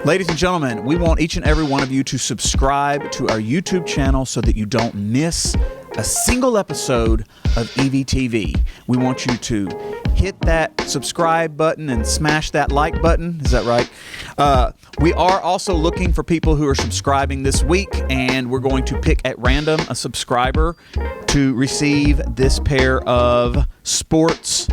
Ladies and gentlemen, we want each and every one of you to subscribe to our YouTube channel so that you don't miss a single episode of EVTV. We want you to hit that subscribe button and smash that like button. Is that right? We are also looking for people who are subscribing this week, and we're going to pick at random a subscriber to receive this pair of sports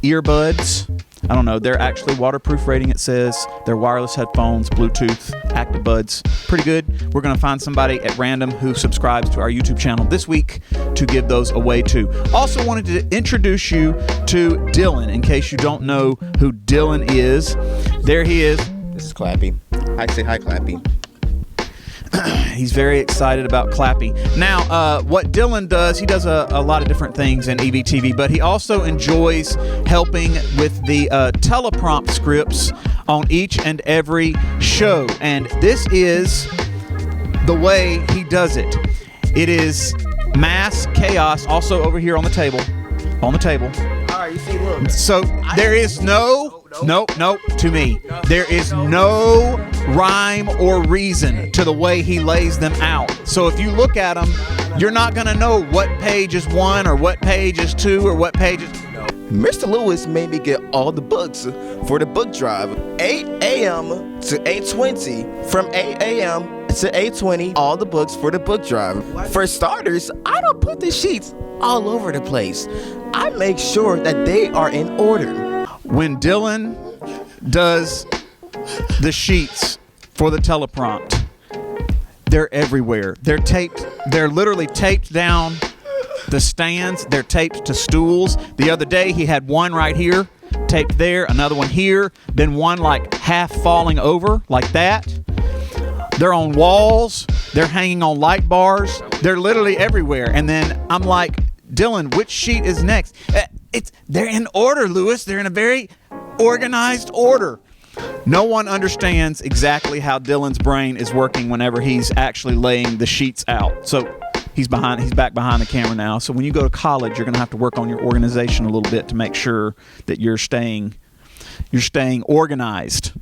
earbuds. I don't know. They're actually waterproof rating, it says. They're wireless headphones, Bluetooth, active buds. Pretty good. We're going to find somebody at random who subscribes to our YouTube channel this week to give those away to. Also wanted to introduce you to Dylan, in case you don't know who Dylan is. There he is. This is Clappy. Say hi, Clappy. He's very excited about Clappy. Now, what Dylan does, he does a lot of different things in EVTV, but he also enjoys helping with the teleprompt scripts on each and every show. And this is the way he does it. It is mass chaos, also over here on the table. On the table. All right, you see, look. So there is no to me. There is no rhyme or reason to the way he lays them out. So if you look at them, you're not going to know what page is 1 or what page is 2 or what page is... Mr. Lewis made me get all the books for the book drive. 8 a.m. to 8:20. From 8 a.m. to 8:20, all the books for the book drive. For starters, I don't put the sheets all over the place. I make sure that they are in order. When Dylan does the sheets for the teleprompt, they're everywhere. They're literally taped down the stands. They're taped to stools. The other day he had one right here, taped there, another one here, then one like half falling over like that. They're on walls. They're hanging on light bars. They're literally everywhere. And then I'm like, Dylan, which sheet is next? They're in order, Lewis. They're in a very organized order. No one understands exactly how Dylan's brain is working whenever he's actually laying the sheets out. So he's back behind the camera now. So when you go to college, you're going to have to work on your organization a little bit to make sure that you're staying organized.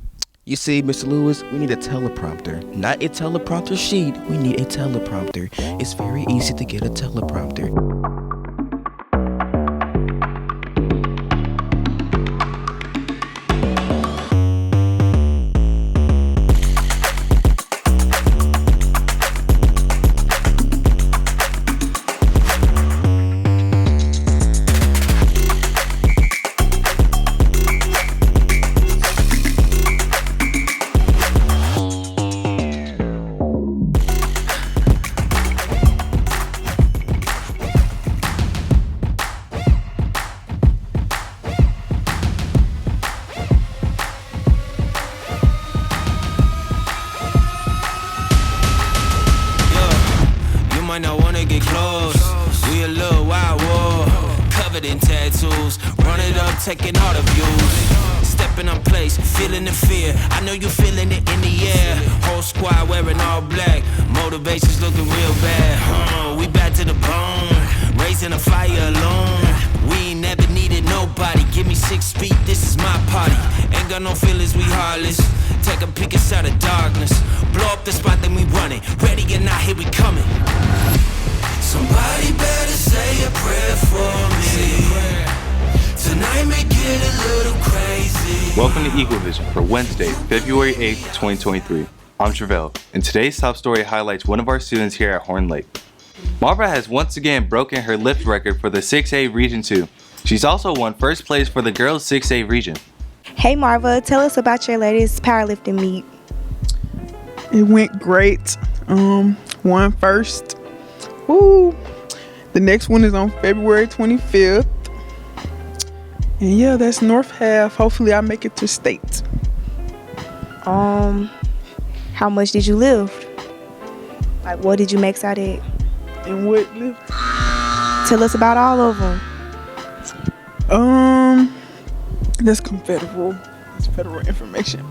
You see, Mr. Lewis, we need a teleprompter. Not a teleprompter sheet. We need a teleprompter. It's very easy to get a teleprompter. Taking all the views, stepping on place, feeling the fear. I know you feeling it in the air. Whole squad wearing all black, motivation's looking real bad. We back to the bone, raising a fire alone. We ain't never needed nobody. Give me 6 feet, this is my party. Ain't got no feelings, we heartless. Take a peek inside the darkness, blow up the spot, then we running. Ready or not, here we coming. Somebody better say a prayer for me. Tonight may get a little crazy. Welcome to Eagle Vision for Wednesday, February 8th, 2023. I'm Travell, and today's top story highlights one of our students here at Horn Lake. Marva has once again broken her lift record for the 6A Region 2. She's also won first place for the girls 6A region. Hey Marva, tell us about your latest powerlifting meet. It went great. Won first. Woo! The next one is on February 25th. And yeah, that's North Half. Hopefully I make it to state. How much did you lift? Like, what did you max out at? And what lift? Tell us about all of them. That's confederal. It's federal information.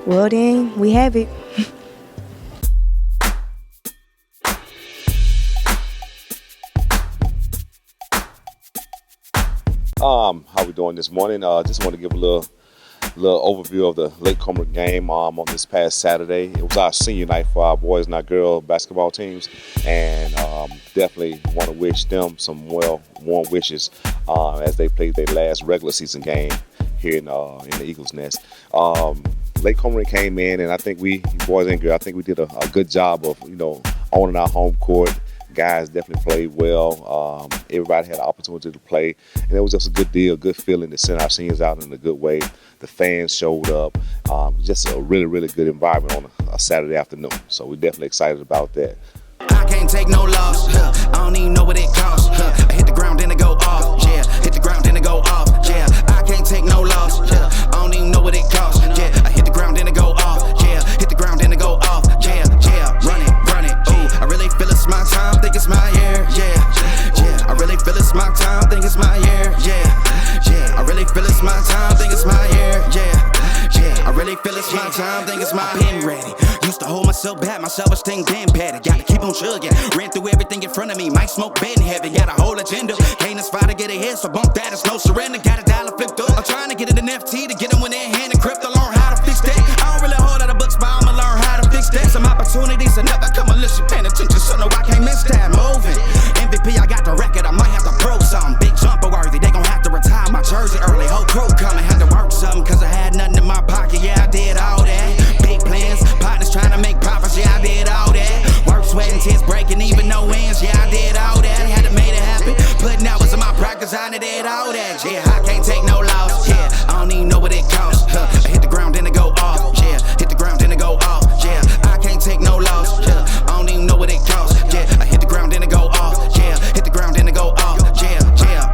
Well then, we have it. How we doing this morning? Just want to give a little little overview of the Lake Comer game on this past Saturday. It was our senior night for our boys and our girl basketball teams, and definitely want to wish them some warm wishes as they played their last regular season game here in the Eagles Nest. Lake Comer came in, and I think we, boys and girls, I think we did a good job of, owning our home court. Guys definitely played well. Everybody had an opportunity to play, and it was just a good deal, good feeling to send our seniors out in a good way. The fans showed up. Just a really, really good environment on a Saturday afternoon. So we're definitely excited about that. I can't take no loss. I don't even know what it costs. I hit the ground, then it go off. Yeah, hit the ground, then it go off. Yeah, I can't take no loss. I don't even know what it costs. Yeah, I hit the ground, then it go off. Yeah, hit the ground, then it go off. Yeah, run it. Ooh, I really feel it's my time, think it's my year. Yeah, I really feel it's my time, think it's my year. Yeah, I really feel it's my time, think it's my year. Yeah, I really feel it's my time, think it's my pen ready. Used to hold myself back, my self-esteem been better. Gotta keep on chugging, ran through everything in front of me. Might smoke bed in heaven, got a whole agenda. Can't aspire to get ahead, so bump that, it's no surrender. Got a dollar flipped up, I'm trying to get it in FT to get them when they're in hand and crypto. Learn how to fix that. I don't really hold out of books, but I'ma learn how to fix that. Some opportunities are never come unless you paying attention, so no, I can't miss that. Moving, MVP, I got the record, I might have to prove something. Big jumper worthy, they gon' have to retire my jersey early. Whole crew coming, had to work something, cause I had nothing in my pocket. Yeah, I did all that. Big plans, partners trying to make profits. Yeah, I did all that. Work, sweat, and tears breaking, even no wins. Yeah, I did all that. Had to make it happen. Putting hours in my practice, I did all that. Yeah, I can't take no loss. Yeah, I don't even know what it costs. I hit the ground, then it go off. Yeah, hit the ground, then it go off. Yeah, I can't take no loss. Yeah, I don't even know what it costs. Yeah, I hit the ground, then it go off. Yeah, hit the ground, then it go off. Yeah,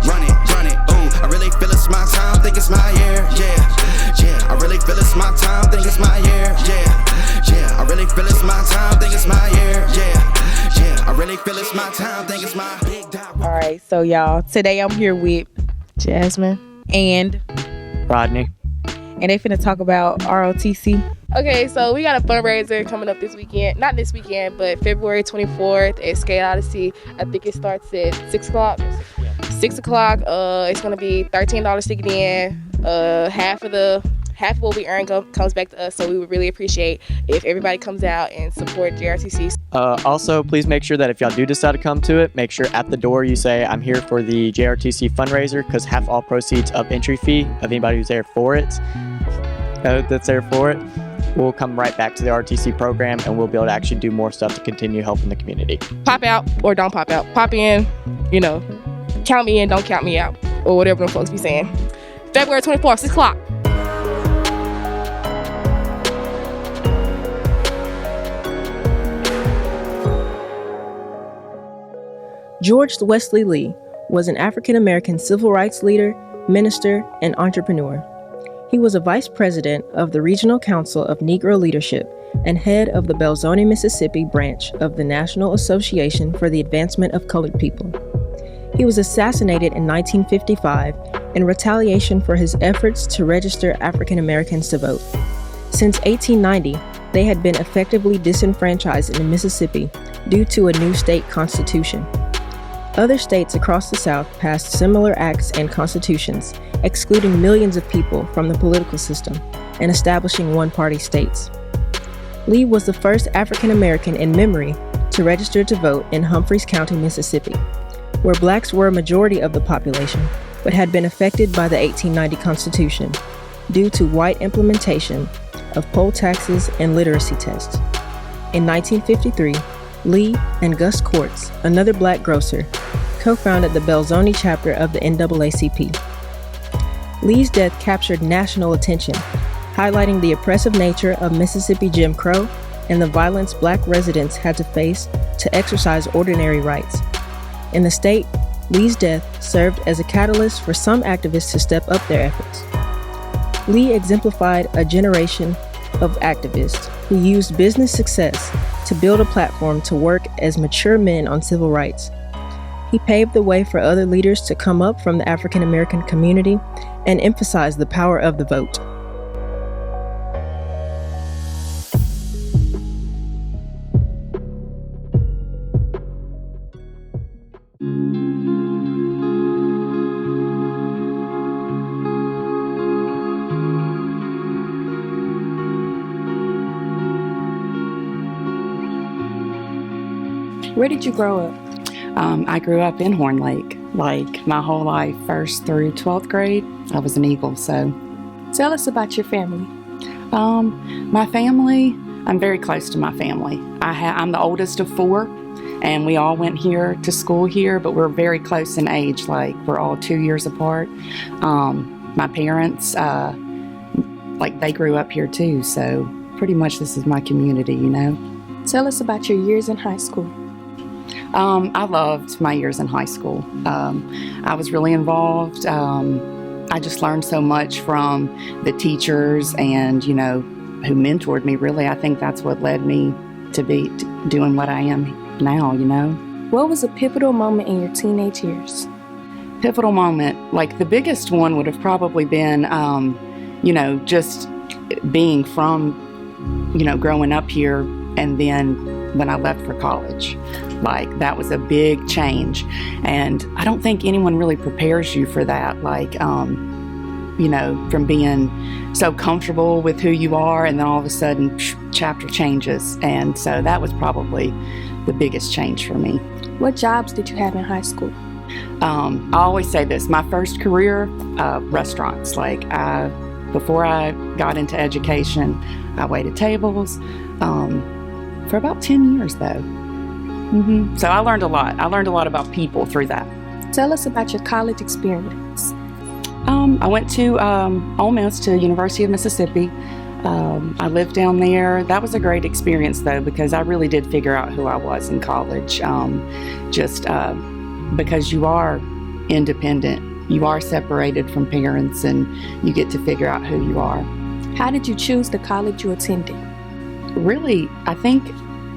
run it. Ooh, I really feel it's my time, think it's my year. Yeah, I really feel it's my time, think it's my year. Yeah, I really feel it's my time, think it's my year. Yeah, I really feel it's my time, think it's my big dog. All right, so y'all, today I'm here with Jasmine and Rodney. and they finna talk about ROTC. Okay, so we got a fundraiser coming up this weekend. Not this weekend, but February 24th at Skate Odyssey. I think it starts at 6 o'clock. 6 o'clock. It's going to be $13 to get in. Half of what we earn comes back to us, so we would really appreciate if everybody comes out and support JRTC. Also, please make sure that if y'all do decide to come to it, make sure at the door you say, I'm here for the JRTC fundraiser, because half all proceeds of entry fee of anybody who's there for it, will come right back to the RTC program, and we'll be able to actually do more stuff to continue helping the community. Pop out or don't pop out. Pop in, count me in, don't count me out, or whatever them folks be saying. February 24th, 6 o'clock. George Wesley Lee was an African-American civil rights leader, minister, and entrepreneur. He was a vice president of the Regional Council of Negro Leadership and head of the Belzoni, Mississippi branch of the National Association for the Advancement of Colored People. He was assassinated in 1955 in retaliation for his efforts to register African Americans to vote. Since 1890, they had been effectively disenfranchised in Mississippi due to a new state constitution. Other states across the South passed similar acts and constitutions, excluding millions of people from the political system and establishing one-party states. Lee was the first African American in memory to register to vote in Humphreys County, Mississippi, where blacks were a majority of the population but had been affected by the 1890 Constitution due to white implementation of poll taxes and literacy tests. In 1953, Lee and Gus Quartz, another black grocer, co-founded the Belzoni chapter of the NAACP. Lee's death captured national attention, highlighting the oppressive nature of Mississippi Jim Crow and the violence black residents had to face to exercise ordinary rights. In the state, Lee's death served as a catalyst for some activists to step up their efforts. Lee exemplified a generation of activists who used business success to build a platform to work as mature men on civil rights. He paved the way for other leaders to come up from the African American community and emphasized the power of the vote. Where did you grow up? I grew up in Horn Lake, like my whole life, 1st through 12th grade. I was an Eagle, so. Tell us about your family. My family, I'm very close to my family. I'm the oldest of 4, and we all went here to school here, but we're very close in age, like we're all 2 years apart. My parents, like they grew up here too, so pretty much this is my community, you know. Tell us about your years in high school. I loved my years in high school. I was really involved. I just learned so much from the teachers and, you know, who mentored me, really. I think that's what led me to be doing what I am now, you know. What was a pivotal moment in your teenage years? Pivotal moment, like the biggest one would have probably been, you know, just being from, you know, growing up here and then when I left for college. Like that was a big change, and I don't think anyone really prepares you for that, like you know, from being so comfortable with who you are and then all of a sudden chapter changes. And so that was probably the biggest change for me. What jobs did you have in high school? I always say this, my first career, restaurants. Like before I got into education, I waited tables for about 10 years though. So I learned a lot. I learned a lot about people through that. Tell us about your college experience. I went to Ole Miss, to University of Mississippi. I lived down there. That was a great experience though, because I really did figure out who I was in college. Just because you are independent, you are separated from parents, and you get to figure out who you are. How did you choose the college you attended? Really, I think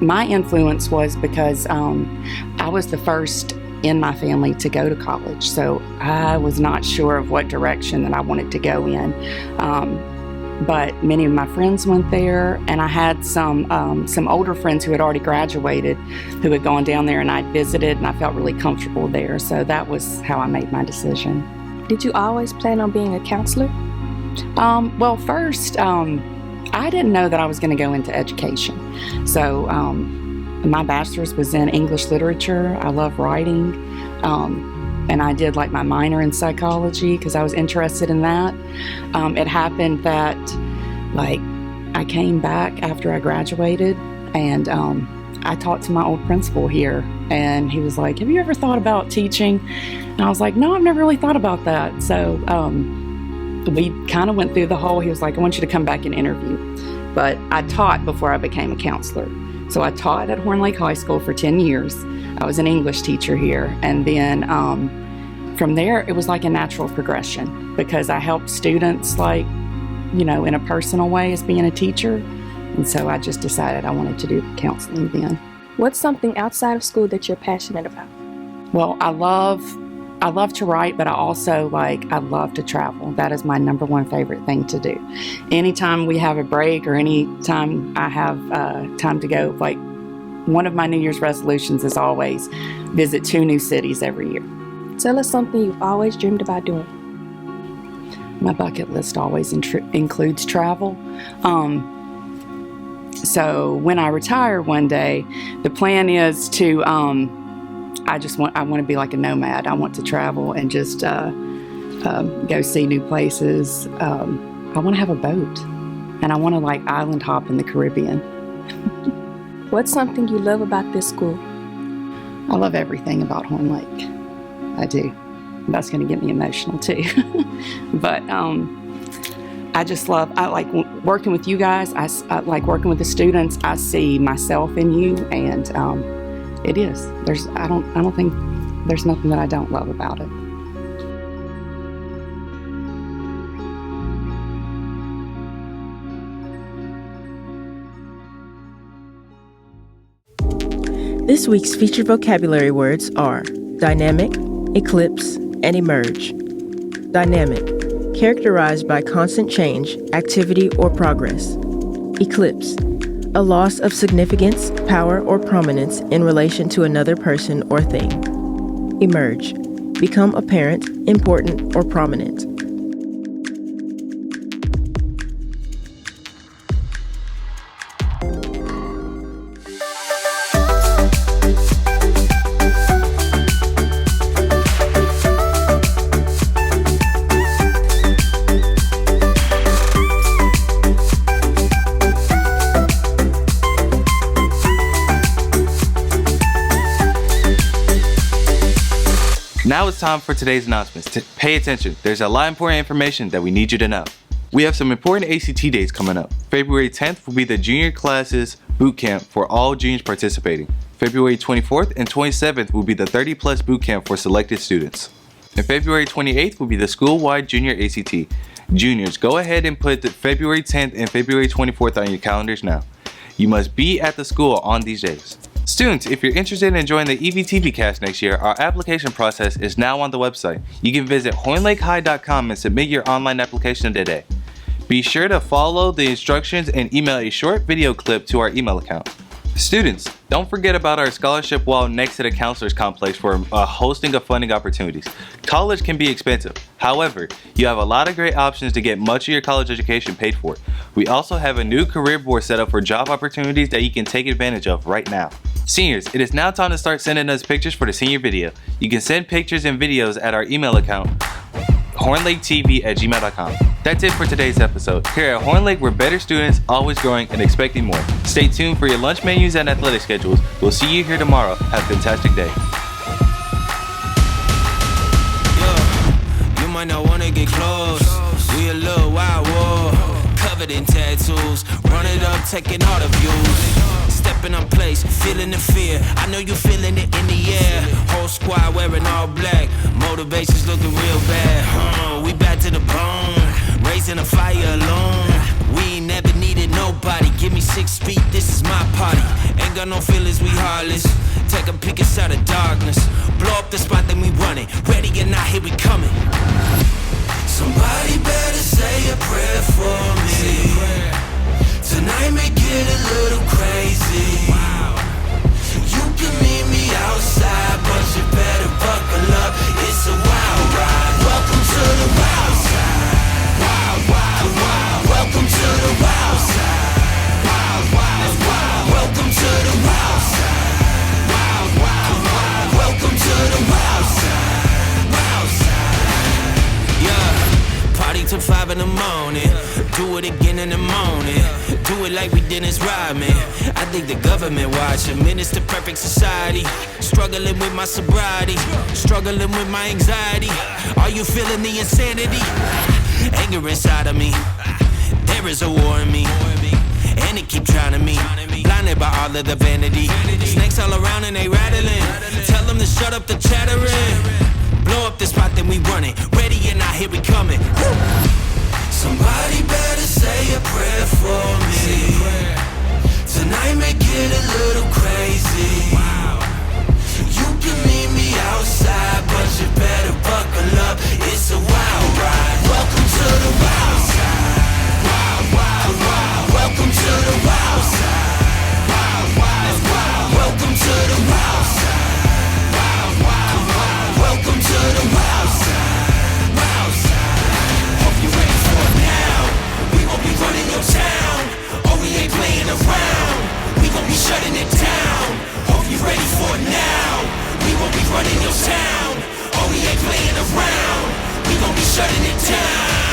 my influence was because I was the first in my family to go to college, so I was not sure of what direction that I wanted to go in. But many of my friends went there, and I had some older friends who had already graduated who had gone down there, and I visited, and I felt really comfortable there. So that was how I made my decision. Did you always plan on being a counselor? Well, first, I didn't know that I was going to go into education. So my bachelor's was in English literature. I love writing. And I did like my minor in psychology because I was interested in that. It happened that like I came back after I graduated, and I talked to my old principal here, and he was like, have you ever thought about teaching? And I was like, no, I've never really thought about that. So we kind of went through the whole, he was like, I want you to come back and interview. But I taught before I became a counselor. So I taught at Horn Lake High School for 10 years. I was an English teacher here. And then from there, it was like a natural progression because I helped students like, you know, in a personal way as being a teacher. And so I just decided I wanted to do counseling then. What's something outside of school that you're passionate about? Well, I love to write, but I also I love to travel. That is my number one favorite thing to do. Anytime we have a break or anytime I have time to go, like one of my New Year's resolutions is always visit 2 new cities every year. Tell us something you've always dreamed about doing. My bucket list always includes travel. So when I retire one day, the plan is to I want to be like a nomad. I want to travel and just go see new places. I want to have a boat, and I want to like island hop in the Caribbean. What's something you love about this school? I love everything about Horn Lake. I do. That's going to get me emotional too. But I like working with you guys. I like working with the students. I see myself in you, and it is. I don't think there's nothing that I don't love about it. This week's featured vocabulary words are dynamic, eclipse, and emerge. Dynamic, characterized by constant change, activity, or progress. Eclipse, a loss of significance, power, or prominence in relation to another person or thing. Emerge, become apparent, important, or prominent. Now it's time for today's announcements. Pay attention. There's a lot of important information that we need you to know. We have some important ACT days coming up. February 10th will be the junior classes boot camp for all juniors participating. February 24th and 27th will be the 30 plus boot camp for selected students. And February 28th will be the school-wide junior ACT. Juniors, go ahead and put the February 10th and February 24th on your calendars now. You must be at the school on these days. Students, if you're interested in joining the EVTV cast next year, our application process is now on the website. You can visit hornlakehigh.com and submit your online application today. Be sure to follow the instructions and email a short video clip to our email account. Students, don't forget about our scholarship wall next to the counselor's complex for hosting of funding opportunities. College can be expensive. However, you have a lot of great options to get much of your college education paid for. We also have a new career board set up for job opportunities that you can take advantage of right now. Seniors, it is now time to start sending us pictures for the senior video. You can send pictures and videos at our email account, hornlaketv@gmail.com. That's it for today's episode. Here at Horn Lake, we're better students, always growing and expecting more. Stay tuned for your lunch menus and athletic schedules. We'll see you here tomorrow. Have a fantastic day. You might not wanna get close. We a little wild war, covered in tattoos. Run it up, taking all the views. Stepping on place, feeling the fear. I know you feeling it in the air. Whole squad wearing all black. Motivation's looking real bad. We back to the bone, raising a fire alone. We ain't never needed nobody. Give me 6 feet, this is my party. Ain't got no feelings, we heartless. Take a peek inside the darkness. Blow up the spot, then we run it. Ready or not, here we coming. Somebody better say a prayer for me. Tonight may get a little crazy. You can meet me outside, but you better buckle up. It's a wild ride. Welcome to the wild side. Wild, wild, wild. Welcome to the wild side. Wild, wild, wild. Welcome to the wild side. Wild, wild, wild. Welcome to the wild side. Wild side. Yeah. Party till 5 in the morning. Do it again in the morning. Do it like we did this ride, man. I think the government watching. Minister perfect society. Struggling with my sobriety. Struggling with my anxiety. Are you feeling the insanity? Anger inside of me. There is a war in me. And it keep drowning me. Blinded by all of the vanity. Snakes all around and they rattling. Tell them to shut up the chattering. Blow up the spot, then we run it. Ready or not, here we coming. Somebody better say a prayer for me. Tonight may get a little crazy. You can meet me outside, but you better buckle up. It's a wild ride. Welcome to the wild side. Wild, wild, wild. Welcome to the wild side. Wild, wild, wild. Welcome to the wild side. Wild, wild, wild. Welcome to the wild side. Wild side. Hope you're ready for it now. We gon' be running your town. Oh, we ain't playing around. We gon' be shutting it down. Hope you're ready for it now. We gon' be running your town. Oh, we ain't playing around. We gon' be shutting it down.